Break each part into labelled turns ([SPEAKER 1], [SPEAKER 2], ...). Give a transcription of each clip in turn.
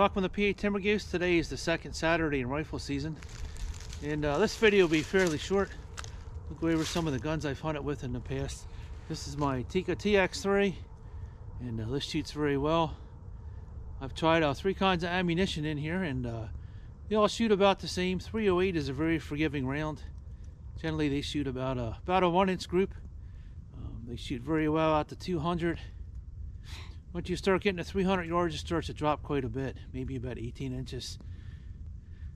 [SPEAKER 1] Welcome to PA Timber Goose. Today is the second Saturday in rifle season, and this video will be fairly short. We'll go over some of the guns I've hunted with in the past. This is my Tikka TX3, and this shoots very well. I've tried 3 kinds of ammunition in here, and they all shoot about the same. 308 is a very forgiving round. Generally they shoot about a 1-inch group. They shoot very well out to 200. Once you start getting to 300 yards, it starts to drop quite a bit, maybe about 18 inches.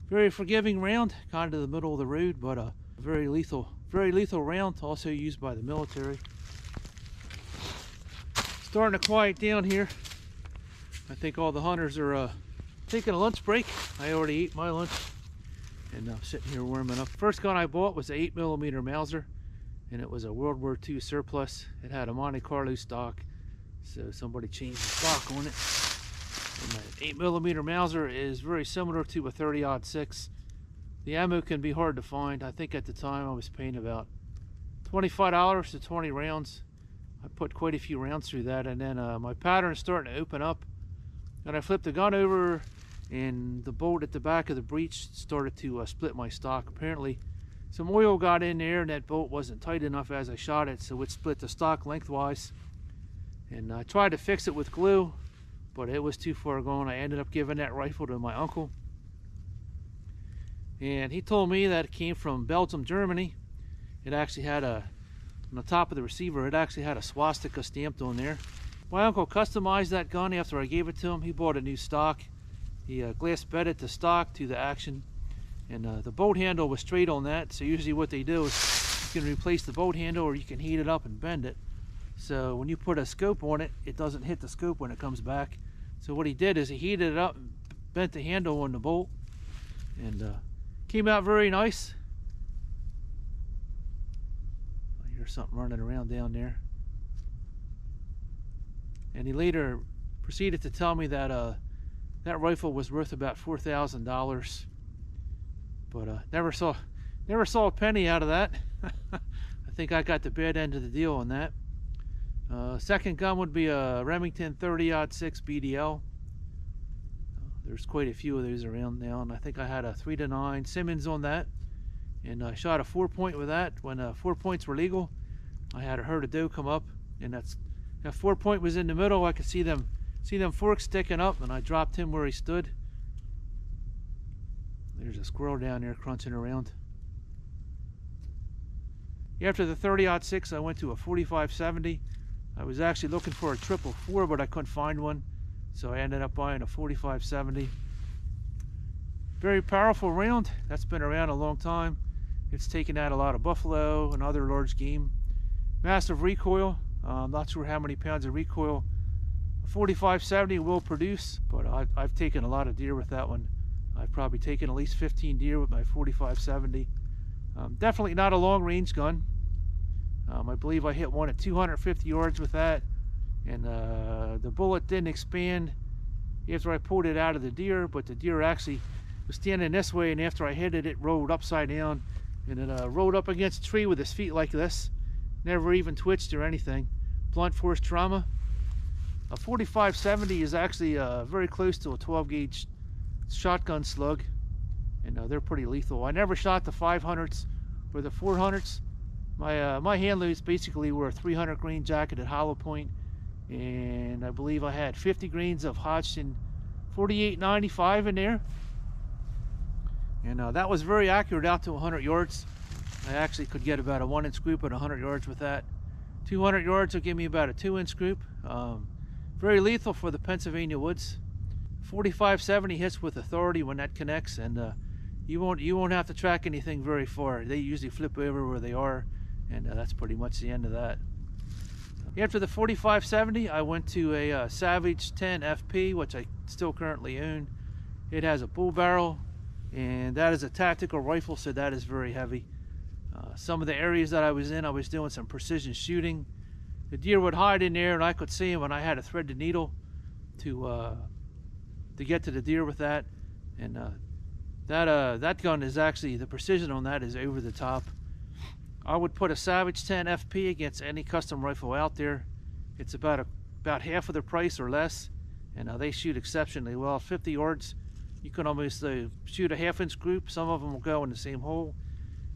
[SPEAKER 1] Very forgiving round, kind of the middle of the road, but a very lethal round, also used by the military. Starting to quiet down here. I think all the hunters are taking a lunch break. I already ate my lunch, and I'm sitting here warming up. First gun I bought was an 8mm Mauser, and it was a World War II surplus. It had a Monte Carlo stock, so somebody changed the stock on it. And my 8mm Mauser is very similar to a 30-06. The ammo can be hard to find. I think at the time I was paying about $25 to 20 rounds. I put quite a few rounds through that, and then my pattern's starting to open up, and I flipped the gun over, and the bolt at the back of the breech started to split my stock. Apparently some oil got in there, and that bolt wasn't tight enough as I shot it, so it split the stock lengthwise. And I tried to fix it with glue, but it was too far gone. I ended up giving that rifle to my uncle, and he told me that it came from Belgium, Germany. It actually had on the top of the receiver, it actually had a swastika stamped on there. My uncle customized that gun after I gave it to him. He bought a new stock. He glass bedded the stock to the action, and the bolt handle was straight on that. So usually what they do is you can replace the bolt handle, or you can heat it up and bend it. So when you put a scope on it, it doesn't hit the scope when it comes back. So what he did is he heated it up and bent the handle on the bolt, and came out very nice. I hear something running around down there. And he later proceeded to tell me that that rifle was worth about $4,000, but never saw a penny out of that. I think I got the bad end of the deal on that. Second gun would be a Remington 30-06 BDL. There's quite a few of those around now, and I think I had a 3-9 Simmons on that, and I shot a 4-point with that when 4-points were legal. I had a herd of doe come up, and that 4-point was in the middle. I could see them forks sticking up, and I dropped him where he stood. There's a squirrel down there crunching around. After the 30-06, I went to a 45-70. I was actually looking for a 444, but I couldn't find one, so I ended up buying a 45-70. Very powerful round. That's been around a long time. It's taken out a lot of buffalo and other large game. Massive recoil. I'm not sure how many pounds of recoil a 45-70 will produce, but I've taken a lot of deer with that one. I've probably taken at least 15 deer with my 45-70. Definitely not a long range gun. I believe I hit one at 250 yards with that, and the bullet didn't expand after I pulled it out of the deer, but the deer actually was standing this way, and after I hit it, it rolled upside down, and it rolled up against a tree with his feet like this. Never even twitched or anything. Blunt force trauma. A 45-70 is actually very close to a 12-gauge shotgun slug, and they're pretty lethal. I never shot the 500s or the 400s. My hand loads basically were a 300 grain jacketed hollow point, and I believe I had 50 grains of Hodgdon 4895 in there, and that was very accurate out to 100 yards. I actually could get about a 1-inch group at 100 yards with that. 200 yards will give me about a 2-inch group. Very lethal for the Pennsylvania woods. 45-70 hits with authority when that connects, and you won't have to track anything very far. They usually flip over where they are, and that's pretty much the end of that. After the 45-70, I went to a Savage 10 FP, which I still currently own. It has a bull barrel, and that is a tactical rifle, so that is very heavy. Some of the areas that I was in, I was doing some precision shooting. The deer would hide in there, and I could see them, and I had to thread the needle to get to the deer with that. And that gun is actually, the precision on that is over the top. I would put a Savage 10 FP against any custom rifle out there. It's about half of the price or less, and they shoot exceptionally well. 50 yards, you can almost shoot a 1/2 inch group. Some of them will go in the same hole.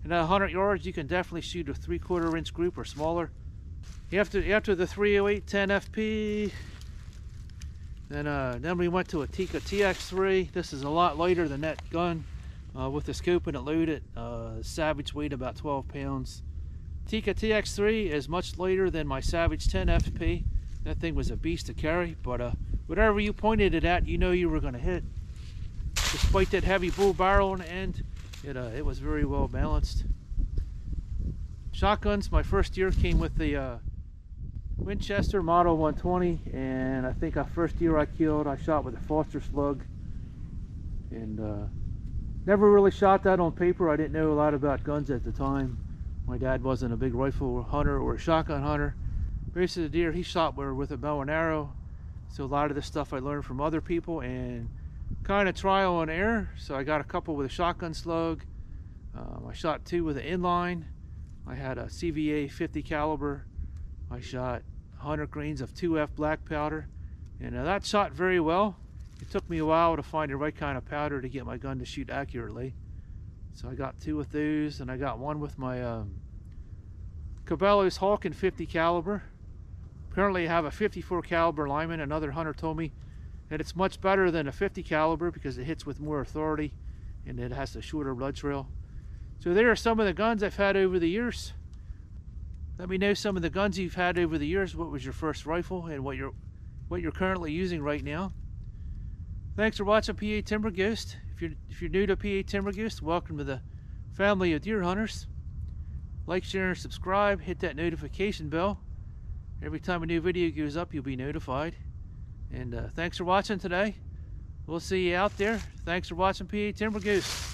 [SPEAKER 1] And at 100 yards, you can definitely shoot a 3/4 inch group or smaller. After the 308 10 FP, then we went to a Tikka TX3. This is a lot lighter than that gun with the scope and it loaded. Savage weighed about 12 pounds. Tikka TX3 is much lighter than my Savage 10 FP. That thing was a beast to carry, but whatever you pointed it at, you know you were going to hit. Despite that heavy bull barrel on the end, it was very well balanced. Shotguns, my first year came with the Winchester Model 120, and I think our first year I shot with a Foster slug, and never really shot that on paper. I didn't know a lot about guns at the time. My dad wasn't a big rifle hunter or a shotgun hunter. Most of the deer he shot were with a bow and arrow, so a lot of this stuff I learned from other people and kind of trial and error. So I got a couple with a shotgun slug. I shot 2 with an inline. I had a CVA 50 caliber. I shot 100 grains of 2F black powder, and that shot very well. It took me a while to find the right kind of powder to get my gun to shoot accurately. So I got 2 with those, and I got 1 with my Cabela's Hawken 50 caliber. Apparently I have a 54 caliber Lyman. Another hunter told me that it's much better than a 50 caliber because it hits with more authority and it has a shorter blood trail. So there are some of the guns I've had over the years. Let me know some of the guns you've had over the years. What was your first rifle and what you're currently using right now. Thanks for watching PA Timber Ghost. If you're new to PA Timber Ghost, welcome to the family of deer hunters. Like, share, and subscribe. Hit that notification bell. Every time a new video goes up, you'll be notified. And thanks for watching today. We'll see you out there. Thanks for watching PA Timber Ghost.